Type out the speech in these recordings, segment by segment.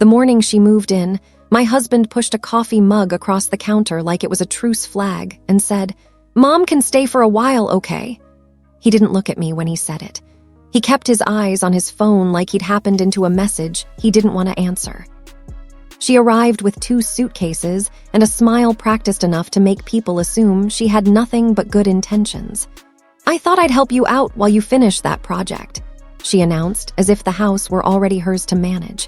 The morning she moved in, my husband pushed a coffee mug across the counter like it was a truce flag and said, "Mom can stay for a while, okay?" He didn't look at me when he said it. He kept his eyes on his phone like he'd happened into a message he didn't want to answer. She arrived with 2 suitcases and a smile practiced enough to make people assume she had nothing but good intentions. "I thought I'd help you out while you finish that project," she announced, as if the house were already hers to manage.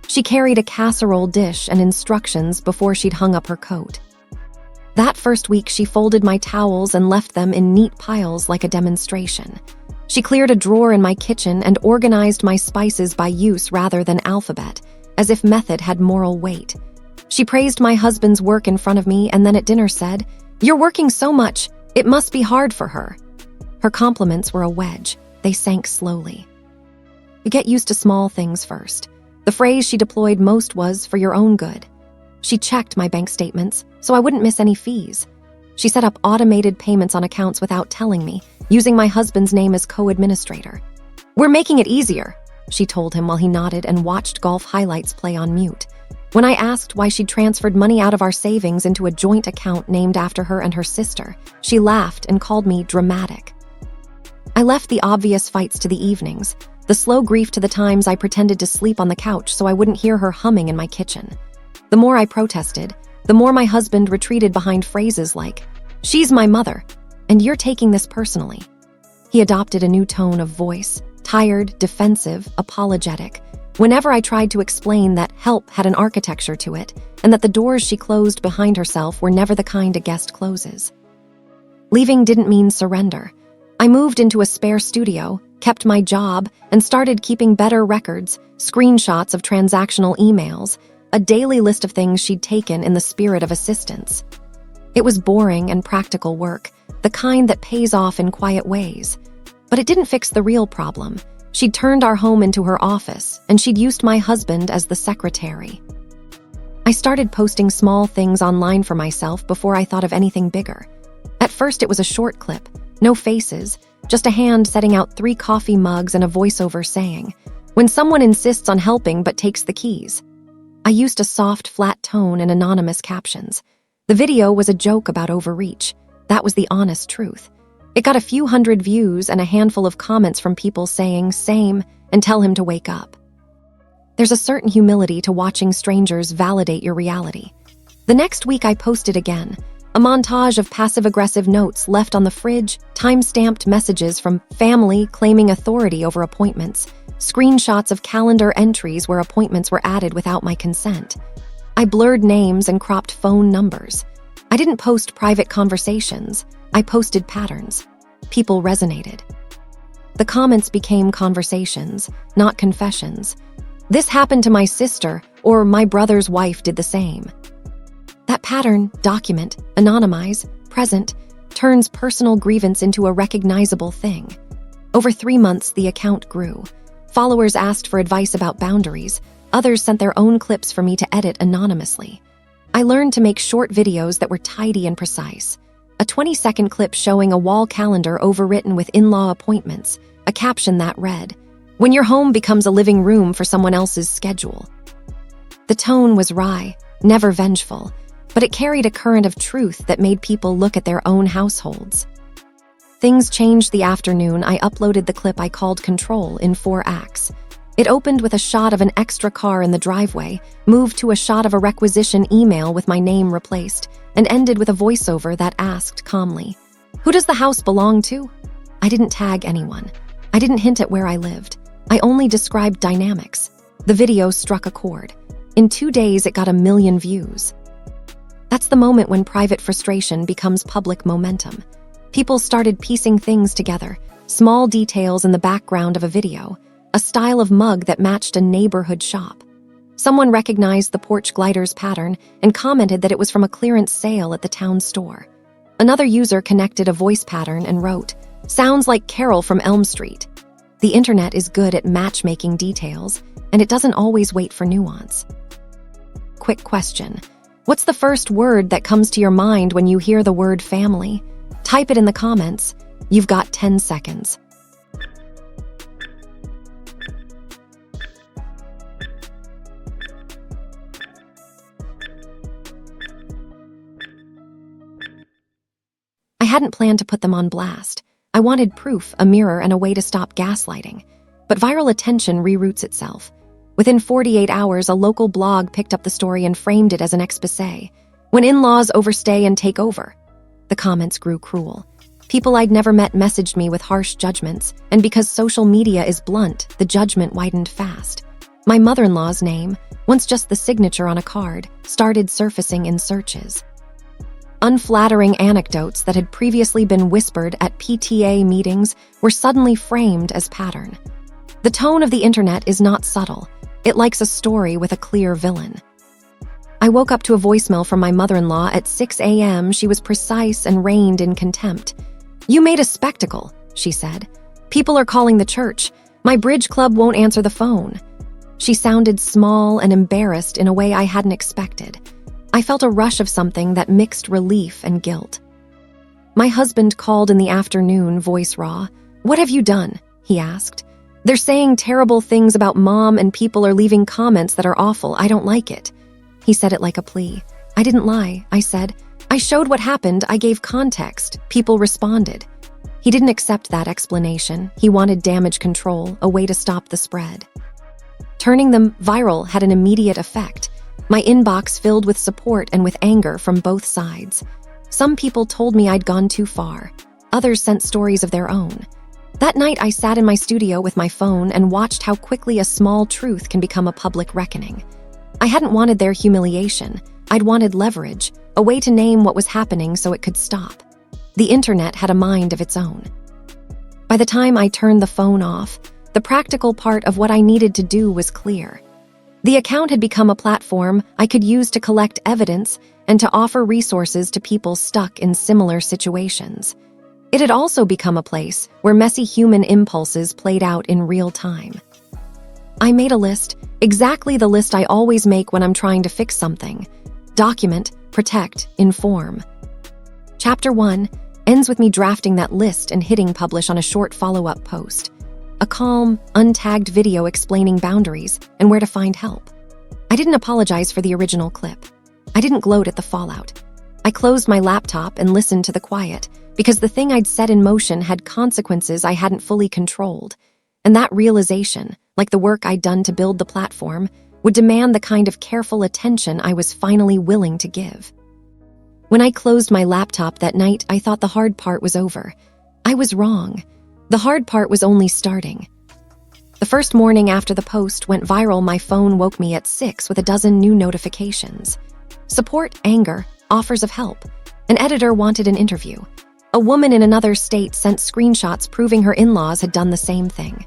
She carried a casserole dish and instructions before she'd hung up her coat. That first week, she folded my towels and left them in neat piles like a demonstration. She cleared a drawer in my kitchen and organized my spices by use rather than alphabet, as if method had moral weight. She praised my husband's work in front of me and then at dinner said, "You're working so much, it must be hard for her." Her compliments were a wedge. They sank slowly. You get used to small things first. The phrase she deployed most was, "for your own good." She checked my bank statements so I wouldn't miss any fees. She set up automated payments on accounts without telling me, using my husband's name as co-administrator. "We're making it easier," she told him while he nodded and watched golf highlights play on mute. When I asked why she'd transferred money out of our savings into a joint account named after her and her sister, she laughed and called me dramatic. I left the obvious fights to the evenings, the slow grief to the times I pretended to sleep on the couch so I wouldn't hear her humming in my kitchen. The more I protested, the more my husband retreated behind phrases like, "She's my mother, and you're taking this personally." He adopted a new tone of voice, tired, defensive, apologetic, whenever I tried to explain that help had an architecture to it and that the doors she closed behind herself were never the kind a guest closes. Leaving didn't mean surrender. I moved into a spare studio, kept my job, and started keeping better records, screenshots of transactional emails, a daily list of things she'd taken in the spirit of assistance. It was boring and practical work, the kind that pays off in quiet ways. But it didn't fix the real problem. She'd turned our home into her office, and she'd used my husband as the secretary. I started posting small things online for myself before I thought of anything bigger. At first, it was a short clip, no faces, just a hand setting out 3 coffee mugs and a voiceover saying, "When someone insists on helping but takes the keys." I used a soft, flat tone and anonymous captions. The video was a joke about overreach. That was the honest truth. It got a few hundred views and a handful of comments from people saying, "Same," and tell him to wake up. There's a certain humility to watching strangers validate your reality. The next week I posted again, a montage of passive-aggressive notes left on the fridge, time-stamped messages from family claiming authority over appointments, screenshots of calendar entries where appointments were added without my consent. I blurred names and cropped phone numbers. I didn't post private conversations. I posted patterns. People resonated. The comments became conversations, not confessions. "This happened to my sister," or "my brother's wife did the same." That pattern, document, anonymize, present, turns personal grievance into a recognizable thing. Over 3 months, the account grew. Followers asked for advice about boundaries. Others sent their own clips for me to edit anonymously. I learned to make short videos that were tidy and precise. A 20-second clip showing a wall calendar overwritten with in-law appointments, a caption that read, "When your home becomes a living room for someone else's schedule." The tone was wry, never vengeful, but it carried a current of truth that made people look at their own households. Things changed the afternoon I uploaded the clip I called Control in 4 acts. It opened with a shot of an extra car in the driveway, moved to a shot of a requisition email with my name replaced, and ended with a voiceover that asked calmly, "Who does the house belong to?" I didn't tag anyone. I didn't hint at where I lived. I only described dynamics. The video struck a chord. In 2 days, it got 1 million views. That's the moment when private frustration becomes public momentum. People started piecing things together, small details in the background of a video, a style of mug that matched a neighborhood shop. Someone recognized the porch gliders pattern and commented that it was from a clearance sale at the town store. Another user connected a voice pattern and wrote, "Sounds like Carol from Elm Street." The internet is good at matchmaking details, and it doesn't always wait for nuance. Quick question. What's the first word that comes to your mind when you hear the word family? Type it in the comments. You've got 10 seconds. hadn't planned to put them on blast. I wanted proof, a mirror, and a way to stop gaslighting. But viral attention reroutes itself. Within 48 hours, a local blog picked up the story and framed it as an exposé. When in-laws overstay and take over. The comments grew cruel. People I'd never met messaged me with harsh judgments, and because social media is blunt, the judgment widened fast. My mother-in-law's name, once just the signature on a card, started surfacing in searches. Unflattering anecdotes that had previously been whispered at PTA meetings were suddenly framed as pattern. The tone of the internet is not subtle. It likes a story with a clear villain. I woke up to a voicemail from my mother-in-law at 6 a.m. She was precise and rained in contempt. "You made a spectacle," she said. "People are calling the church. My bridge club won't answer the phone." She sounded small and embarrassed in a way I hadn't expected. I felt a rush of something that mixed relief and guilt. My husband called in the afternoon, voice raw. "What have you done?" he asked. "They're saying terrible things about Mom and people are leaving comments that are awful. I don't like it." He said it like a plea. "I didn't lie," I said. "I showed what happened. I gave context. People responded." He didn't accept that explanation. He wanted damage control, a way to stop the spread. Turning them viral had an immediate effect. My inbox filled with support and with anger from both sides. Some people told me I'd gone too far. Others sent stories of their own. That night, I sat in my studio with my phone and watched how quickly a small truth can become a public reckoning. I hadn't wanted their humiliation. I'd wanted leverage, a way to name what was happening so it could stop. The internet had a mind of its own. By the time I turned the phone off, the practical part of what I needed to do was clear. The account had become a platform I could use to collect evidence and to offer resources to people stuck in similar situations. It had also become a place where messy human impulses played out in real time. I made a list, exactly the list I always make when I'm trying to fix something. Document, protect, inform. Chapter 1 ends with me drafting that list and hitting publish on a short follow-up post. A calm, untagged video explaining boundaries and where to find help. I didn't apologize for the original clip. I didn't gloat at the fallout. I closed my laptop and listened to the quiet, because the thing I'd set in motion had consequences I hadn't fully controlled. And that realization, like the work I'd done to build the platform, would demand the kind of careful attention I was finally willing to give. When I closed my laptop that night, I thought the hard part was over. I was wrong. The hard part was only starting. The first morning after the post went viral, my phone woke me at 6 with a dozen new notifications. Support, anger, offers of help. An editor wanted an interview. A woman in another state sent screenshots proving her in-laws had done the same thing.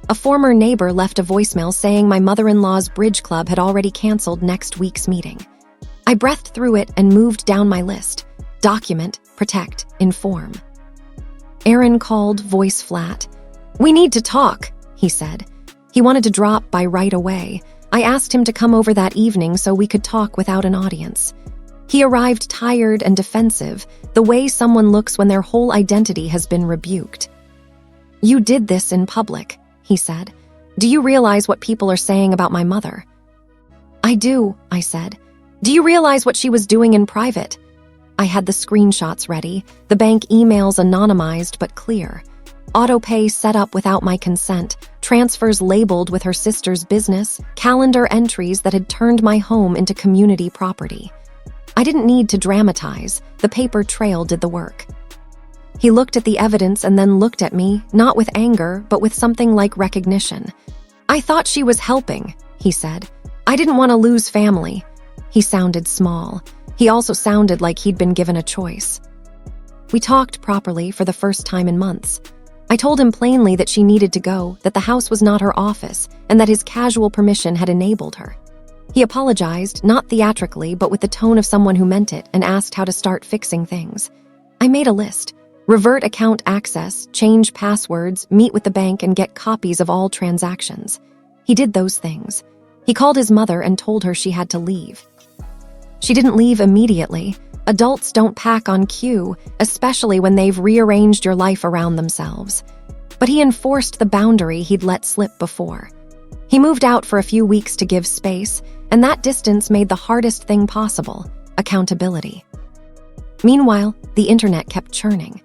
A former neighbor left a voicemail saying my mother-in-law's bridge club had already canceled next week's meeting. I breathed through it and moved down my list. Document, protect, inform. Aaron called, voice flat. "We need to talk," he said. He wanted to drop by right away. I asked him to come over that evening so we could talk without an audience. He arrived tired and defensive, the way someone looks when their whole identity has been rebuked. "You did this in public," he said. "Do you realize what people are saying about my mother?" "I do," I said. "Do you realize what she was doing in private?" I had the screenshots ready, the bank emails anonymized but clear. Autopay set up without my consent, transfers labeled with her sister's business, calendar entries that had turned my home into community property. I didn't need to dramatize. The paper trail did the work. He looked at the evidence and then looked at me, not with anger, but with something like recognition. "I thought she was helping," he said. "I didn't want to lose family." He sounded small. He also sounded like he'd been given a choice. We talked properly for the first time in months. I told him plainly that she needed to go, that the house was not her office, and that his casual permission had enabled her. He apologized, not theatrically, but with the tone of someone who meant it, and asked how to start fixing things. I made a list. Revert account access, change passwords, meet with the bank, and get copies of all transactions. He did those things. He called his mother and told her she had to leave. She didn't leave immediately. Adults don't pack on cue, especially when they've rearranged your life around themselves. But he enforced the boundary he'd let slip before. He moved out for a few weeks to give space, and that distance made the hardest thing possible: accountability. Meanwhile, the internet kept churning.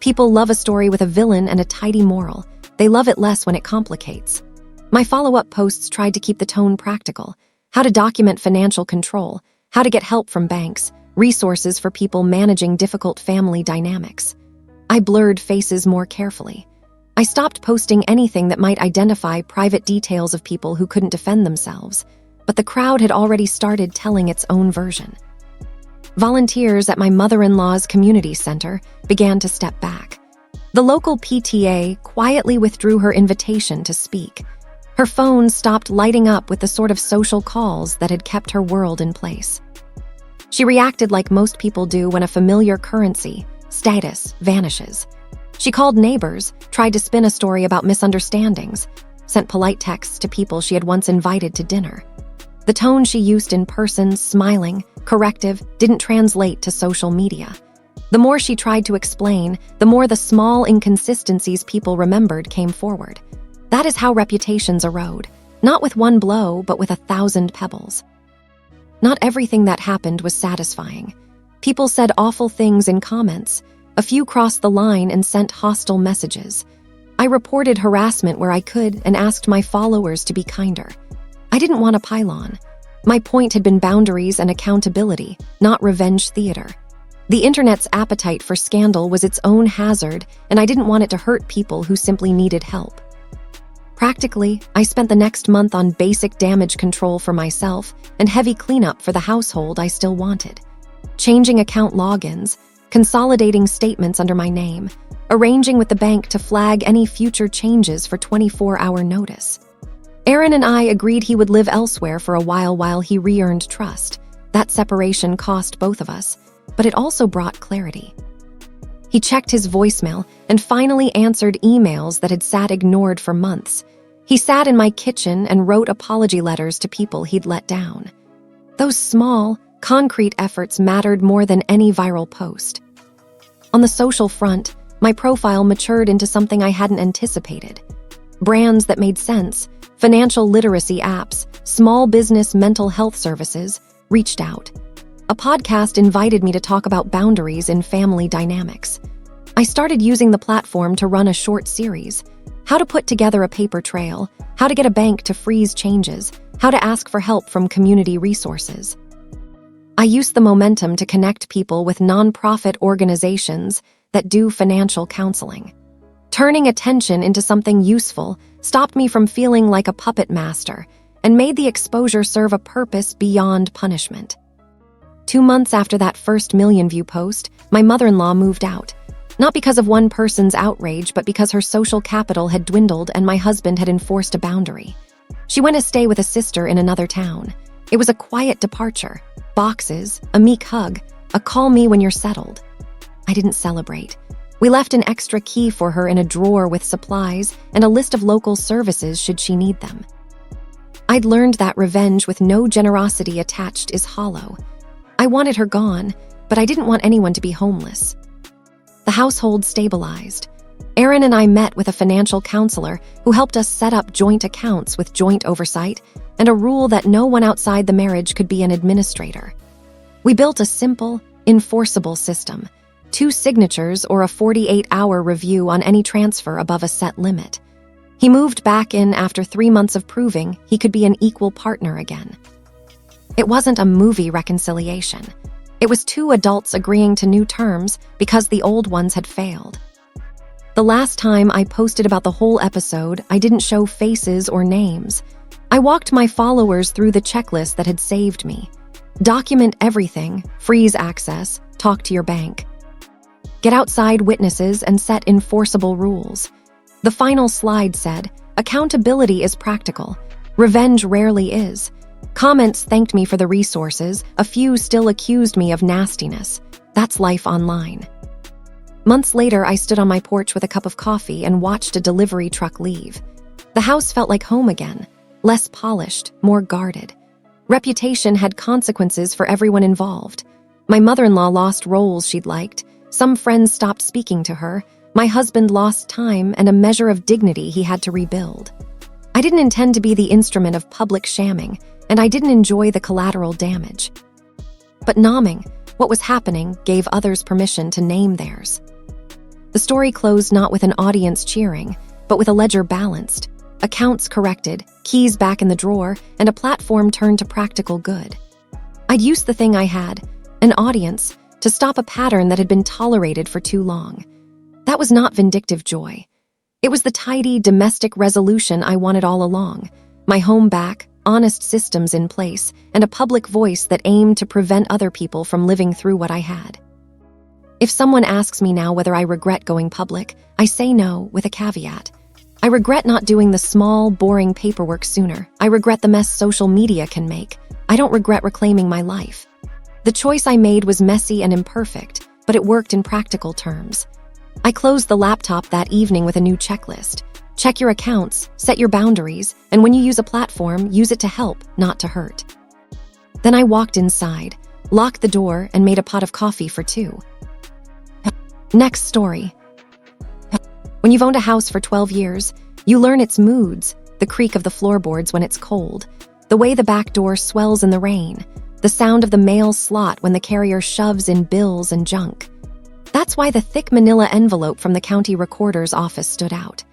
People love a story with a villain and a tidy moral. They love it less when it complicates. My follow-up posts tried to keep the tone practical. How to document financial control, how to get help from banks, resources for people managing difficult family dynamics. I blurred faces more carefully. I stopped posting anything that might identify private details of people who couldn't defend themselves, but the crowd had already started telling its own version. Volunteers at my mother-in-law's community center began to step back. The local PTA quietly withdrew her invitation to speak. Her phone stopped lighting up with the sort of social calls that had kept her world in place. She reacted like most people do when a familiar currency, status, vanishes. She called neighbors, tried to spin a story about misunderstandings, sent polite texts to people she had once invited to dinner. The tone she used in person, smiling, corrective, didn't translate to social media. The more she tried to explain, the more the small inconsistencies people remembered came forward. That is how reputations erode, not with one blow, but with 1,000 pebbles. Not everything that happened was satisfying. People said awful things in comments. A few crossed the line and sent hostile messages. I reported harassment where I could and asked my followers to be kinder. I didn't want a pylon. My point had been boundaries and accountability, not revenge theater. The internet's appetite for scandal was its own hazard, and I didn't want it to hurt people who simply needed help. Practically, I spent the next month on basic damage control for myself and heavy cleanup for the household I still wanted. Changing account logins, consolidating statements under my name, arranging with the bank to flag any future changes for 24-hour notice. Aaron and I agreed he would live elsewhere for a while he re-earned trust. That separation cost both of us, but it also brought clarity. He checked his voicemail and finally answered emails that had sat ignored for months. He sat in my kitchen and wrote apology letters to people he'd let down. Those small, concrete efforts mattered more than any viral post. On the social front, my profile matured into something I hadn't anticipated. Brands that made sense, financial literacy apps, small business mental health services, reached out. A podcast invited me to talk about boundaries in family dynamics. I started using the platform to run a short series: how to put together a paper trail, how to get a bank to freeze changes, how to ask for help from community resources. I used the momentum to connect people with nonprofit organizations that do financial counseling. Turning attention into something useful stopped me from feeling like a puppet master and made the exposure serve a purpose beyond punishment. 2 months after that first million-view post, my mother-in-law moved out. Not because of one person's outrage, but because her social capital had dwindled and my husband had enforced a boundary. She went to stay with a sister in another town. It was a quiet departure. Boxes, a meek hug, a call me when you're settled. I didn't celebrate. We left an extra key for her in a drawer with supplies and a list of local services should she need them. I'd learned that revenge with no generosity attached is hollow. I wanted her gone, but I didn't want anyone to be homeless. The household stabilized. Aaron and I met with a financial counselor who helped us set up joint accounts with joint oversight and a rule that no one outside the marriage could be an administrator. We built a simple, enforceable system: 2 signatures or a 48-hour review on any transfer above a set limit. He moved back in after 3 months of proving he could be an equal partner again. It wasn't a movie reconciliation. It was 2 adults agreeing to new terms because the old ones had failed. The last time I posted about the whole episode, I didn't show faces or names. I walked my followers through the checklist that had saved me. Document everything, freeze access, talk to your bank. Get outside witnesses and set enforceable rules. The final slide said, accountability is practical. Revenge rarely is. Comments thanked me for the resources. A few still accused me of nastiness. That's life online. Months later, I stood on my porch with a cup of coffee and watched a delivery truck leave. The house felt like home again, less polished, more guarded. Reputation had consequences for everyone involved. My mother-in-law lost roles she'd liked. Some friends stopped speaking to her. My husband lost time and a measure of dignity he had to rebuild. I didn't intend to be the instrument of public shamming, and I didn't enjoy the collateral damage. But numbing, What was happening gave others permission to name theirs. The story closed not with an audience cheering, but with a ledger balanced, accounts corrected, keys back in the drawer, and a platform turned to practical good. I'd used the thing I had, an audience, to stop a pattern that had been tolerated for too long. That was not vindictive joy. It was the tidy, domestic resolution I wanted all along. My home back, honest systems in place, and a public voice that aimed to prevent other people from living through what I had. If someone asks me now whether I regret going public, I say no with a caveat. I regret not doing the small, boring paperwork sooner. I regret the mess social media can make. I don't regret reclaiming my life. The choice I made was messy and imperfect, but it worked in practical terms. I closed the laptop that evening with a new checklist. Check your accounts, set your boundaries, and when you use a platform, use it to help, not to hurt. Then I walked inside, locked the door, and made a pot of coffee for two. Next story. When you've owned a house for 12 years, you learn its moods, the creak of the floorboards when it's cold, the way the back door swells in the rain, the sound of the mail slot when the carrier shoves in bills and junk. That's why the thick manila envelope from the county recorder's office stood out.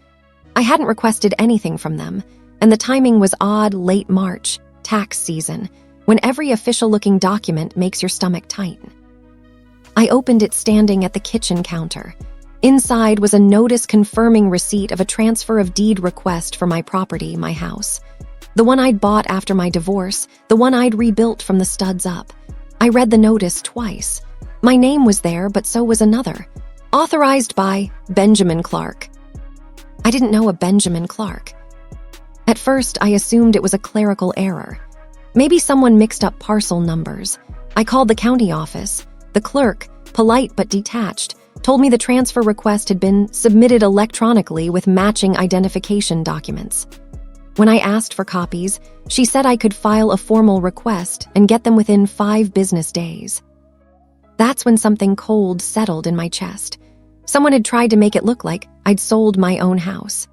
I hadn't requested anything from them, and the timing was odd late March, tax season, when every official-looking document makes your stomach tighten. I opened it standing at the kitchen counter. Inside was a notice confirming receipt of a transfer of deed request for my property, my house. The one I'd bought after my divorce, the one I'd rebuilt from the studs up. I read the notice twice. My name was there, but so was another. Authorized by Benjamin Clark. I didn't know a Benjamin Clark. At first, I assumed it was a clerical error. Maybe someone mixed up parcel numbers. I called the county office. The clerk, polite but detached, told me the transfer request had been submitted electronically with matching identification documents. When I asked for copies, she said I could file a formal request and get them within 5 business days. That's when something cold settled in my chest. Someone had tried to make it look like I'd sold my own house.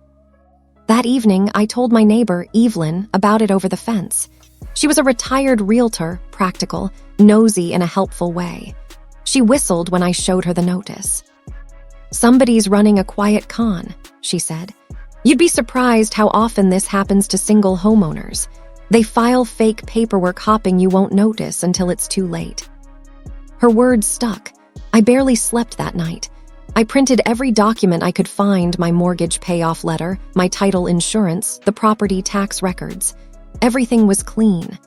That evening, I told my neighbor, Evelyn, about it over the fence. She was a retired realtor, practical, nosy in a helpful way. She whistled when I showed her the notice. "Somebody's running a quiet con," she said. "You'd be surprised how often this happens to single homeowners. They file fake paperwork hopping you won't notice until it's too late." Her words stuck. I barely slept that night. I printed every document I could find, my mortgage payoff letter, my title insurance, the property tax records. Everything was clean.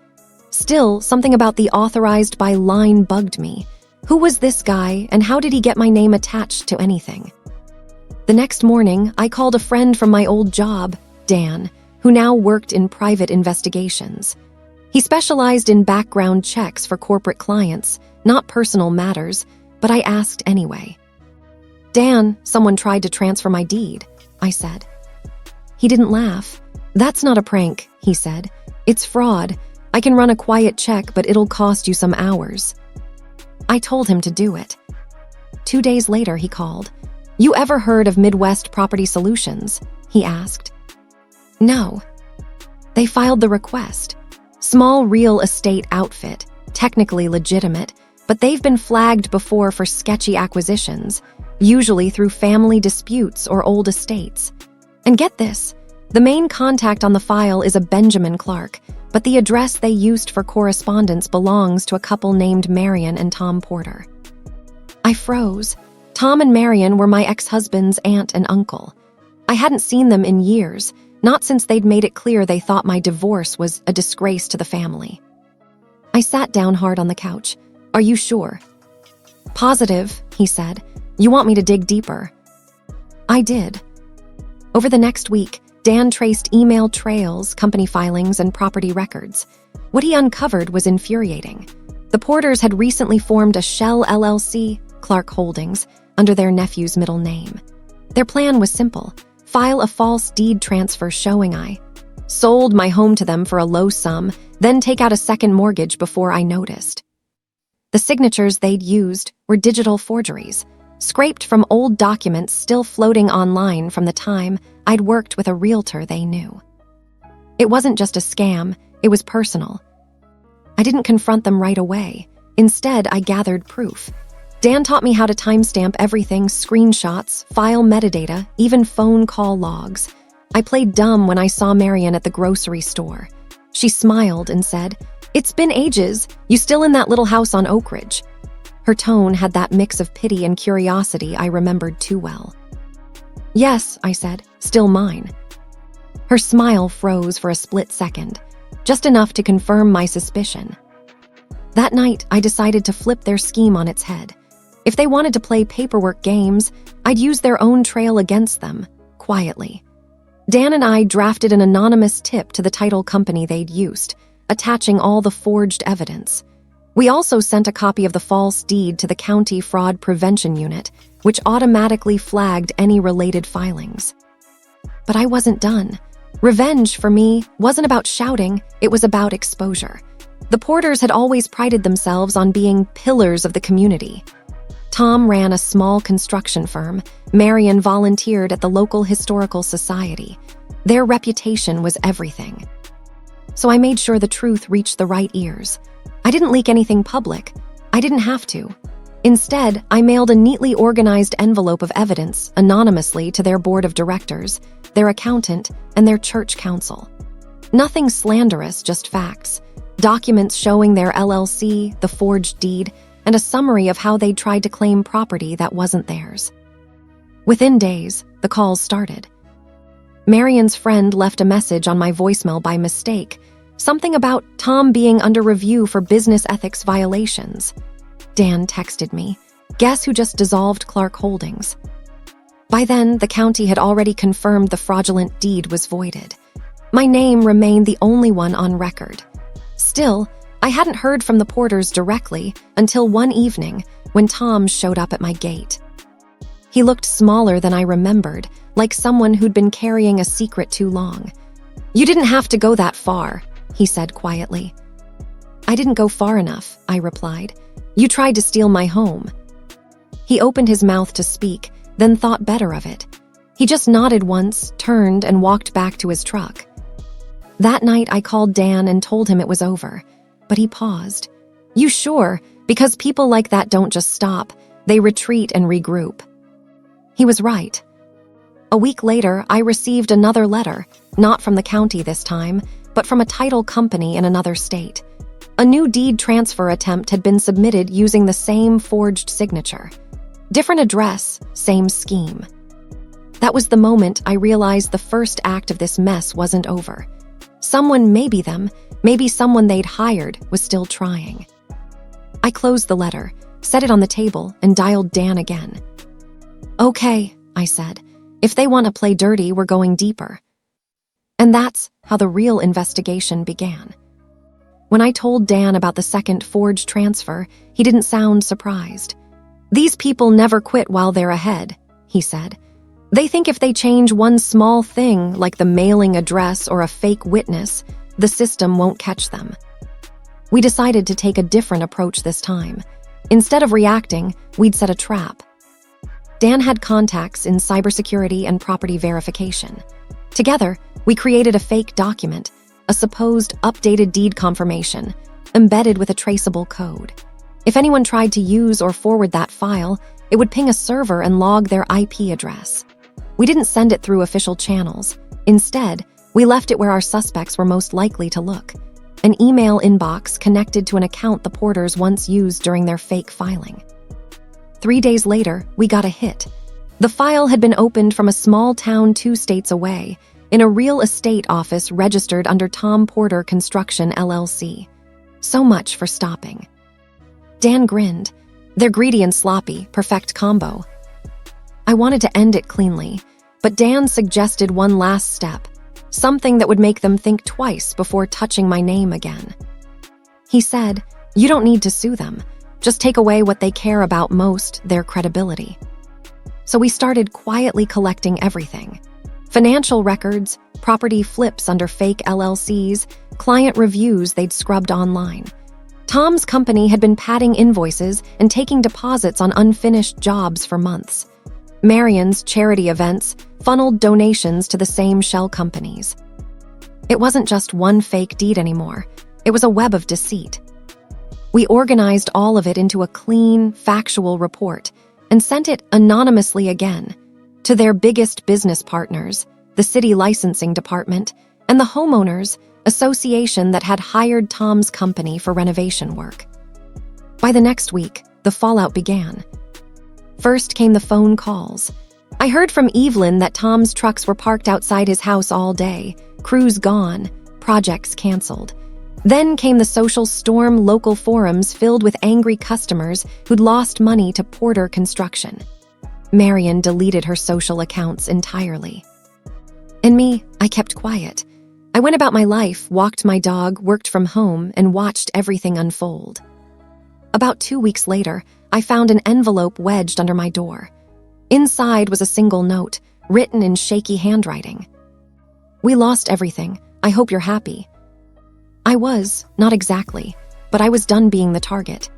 Still, something about the authorized by line bugged me. Who was this guy, and how did he get my name attached to anything? The next morning, I called a friend from my old job, Dan, who now worked in private investigations. He specialized in background checks for corporate clients, not personal matters, but I asked anyway. "Dan, someone tried to transfer my deed," I said. He didn't laugh. "That's not a prank," he said. "It's fraud. I can run a quiet check, but it'll cost you some hours." I told him to do it. 2 days later, he called. "You ever heard of Midwest Property Solutions?" he asked. No. They filed the request. Small real estate outfit, technically legitimate, but they've been flagged before for sketchy acquisitions, usually through family disputes or old estates. And get this, the main contact on the file is a Benjamin Clark, but the address they used for correspondence belongs to a couple named Marion and Tom Porter. I froze. Tom and Marion were my ex-husband's aunt and uncle. I hadn't seen them in years, not since they'd made it clear they thought my divorce was a disgrace to the family. I sat down hard on the couch. "Are you sure?" "Positive," he said. "You want me to dig deeper?" I did. Over the next week, Dan traced email trails, company filings, and property records. What he uncovered was infuriating. The Porters had recently formed a shell LLC, Clark Holdings, under their nephew's middle name. Their plan was simple: file a false deed transfer showing I sold my home to them for a low sum, then take out a second mortgage before I noticed. The signatures they'd used were digital forgeries, scraped from old documents still floating online from the time I'd worked with a realtor they knew. It wasn't just a scam, it was personal. I didn't confront them right away. Instead, I gathered proof. Dan taught me how to timestamp everything: screenshots, file metadata, even phone call logs. I played dumb when I saw Marion at the grocery store. She smiled and said, "It's been ages. You still in that little house on Oak Ridge?" Her tone had that mix of pity and curiosity I remembered too well. "Yes," I said, "still mine." Her smile froze for a split second, just enough to confirm my suspicion. That night, I decided to flip their scheme on its head. If they wanted to play paperwork games, I'd use their own trail against them, quietly. Dan and I drafted an anonymous tip to the title company they'd used, attaching all the forged evidence. We also sent a copy of the false deed to the County Fraud Prevention Unit, which automatically flagged any related filings. But I wasn't done. Revenge, for me, wasn't about shouting, it was about exposure. The Porters had always prided themselves on being pillars of the community. Tom ran a small construction firm. Marion volunteered at the local historical society. Their reputation was everything. So I made sure the truth reached the right ears. I didn't leak anything public. I didn't have to. Instead, I mailed a neatly organized envelope of evidence anonymously to their board of directors, their accountant, and their church council. Nothing slanderous, just facts. Documents showing their LLC, the forged deed, and a summary of how they'd tried to claim property that wasn't theirs. Within days, the calls started. Marion's friend left a message on my voicemail by mistake, something about Tom being under review for business ethics violations. Dan texted me, "Guess who just dissolved Clark Holdings?" By then, the county had already confirmed the fraudulent deed was voided. My name remained the only one on record. Still, I hadn't heard from the Porters directly until one evening when Tom showed up at my gate. He looked smaller than I remembered, like someone who'd been carrying a secret too long. "You didn't have to go that far," he said quietly. "I didn't go far enough," I replied. "You tried to steal my home." He opened his mouth to speak, then thought better of it. He just nodded once, turned, and walked back to his truck. That night, I called Dan and told him it was over. But he paused. "You sure? Because people like that don't just stop. They retreat and regroup." He was right. A week later, I received another letter, not from the county this time, but from a title company in another state. A new deed transfer attempt had been submitted using the same forged signature. Different address, same scheme. That was the moment I realized the first act of this mess wasn't over. Someone, maybe them, maybe someone they'd hired, was still trying. I closed the letter, set it on the table, and dialed Dan again. "Okay," I said. "If they want to play dirty, we're going deeper." And that's how the real investigation began. When I told Dan about the second forged transfer, he didn't sound surprised. "These people never quit while they're ahead," he said. "They think if they change one small thing, like the mailing address or a fake witness, the system won't catch them." We decided to take a different approach this time. Instead of reacting, we'd set a trap. Dan had contacts in cybersecurity and property verification. Together, we created a fake document, a supposed updated deed confirmation, embedded with a traceable code. If anyone tried to use or forward that file, it would ping a server and log their IP address. We didn't send it through official channels. Instead, we left it where our suspects were most likely to look: an email inbox connected to an account the Porters once used during their fake filing. 3 days later, we got a hit. The file had been opened from a small town 2 states away, in a real estate office registered under Tom Porter Construction LLC. So much for stopping. Dan grinned. "They're greedy and sloppy, perfect combo." I wanted to end it cleanly, but Dan suggested one last step, something that would make them think twice before touching my name again. He said, "You don't need to sue them. Just take away what they care about most, their credibility." So we started quietly collecting everything: financial records, property flips under fake LLCs, client reviews they'd scrubbed online. Tom's company had been padding invoices and taking deposits on unfinished jobs for months. Marion's charity events funneled donations to the same shell companies. It wasn't just one fake deed anymore. It was a web of deceit. We organized all of it into a clean, factual report and sent it anonymously again to their biggest business partners, the city licensing department, and the homeowners association that had hired Tom's company for renovation work. By the next week, the fallout began. First came the phone calls. I heard from Evelyn that Tom's trucks were parked outside his house all day, crews gone, projects canceled. Then came the social storm, local forums filled with angry customers who'd lost money to Porter Construction. Marion deleted her social accounts entirely. And me, I kept quiet. I went about my life, walked my dog, worked from home, and watched everything unfold. About 2 weeks later, I found an envelope wedged under my door. Inside was a single note, written in shaky handwriting. "We lost everything. I hope you're happy." I was, not exactly, but I was done being the target.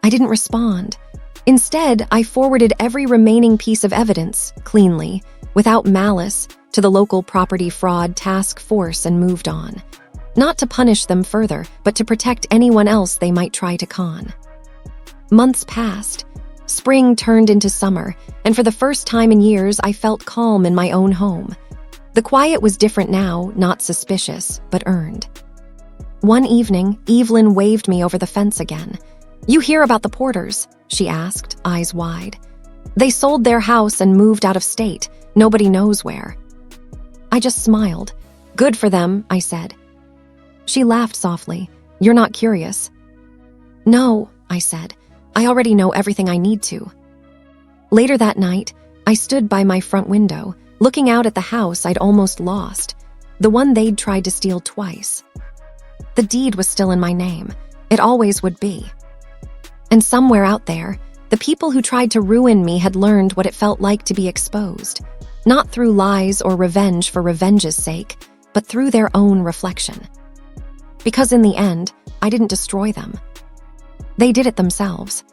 I didn't respond. Instead, I forwarded every remaining piece of evidence, cleanly, without malice, to the local property fraud task force and moved on. Not to punish them further, but to protect anyone else they might try to con. Months passed. Spring turned into summer, and for the first time in years, I felt calm in my own home. The quiet was different now, not suspicious, but earned. One evening, Evelyn waved me over the fence again. "You hear about the Porters?" she asked, eyes wide. "They sold their house and moved out of state. Nobody knows where." I just smiled. "Good for them," I said. She laughed softly. "You're not curious?" "No," I said. "I already know everything I need to." Later that night, I stood by my front window, looking out at the house I'd almost lost, the one they'd tried to steal twice. The deed was still in my name. It always would be. And somewhere out there, the people who tried to ruin me had learned what it felt like to be exposed, not through lies or revenge for revenge's sake, but through their own reflection. Because in the end, I didn't destroy them. They did it themselves.